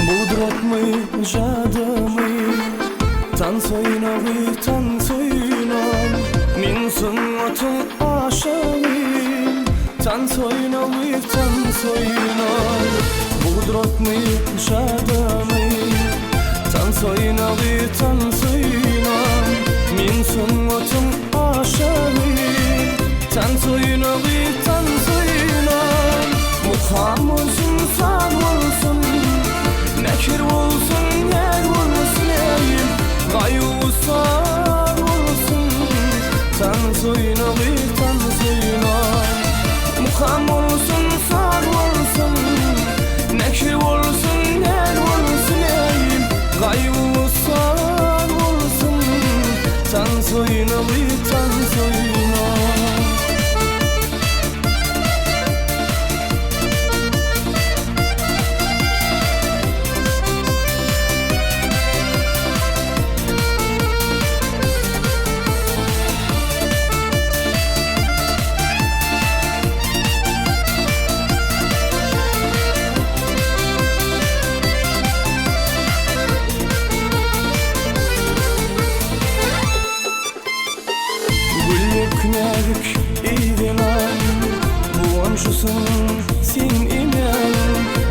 Budratmy jadamy, tansoyna min sunatın aşığım. Tansoyna Budratmy jadamy, tansoyna min sunatın aşığım. Tansoyna muham olsun, sağ olsun, nekir olsun, yer olsun, eyim gayu sağ olsun. Tansoyna muham olsun, sağ olsun, nekir olsun, yer olsun, eyim gayu sağ olsun. Tansoyna Knärik idinan, buanşusun sin inen,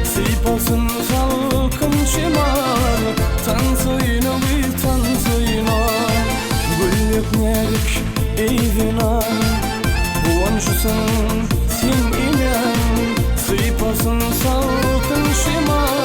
sipasın halkın şiman. Tansoyna Güllü knärik idinan, buanşusun sin inen, sipasın halkın şiman.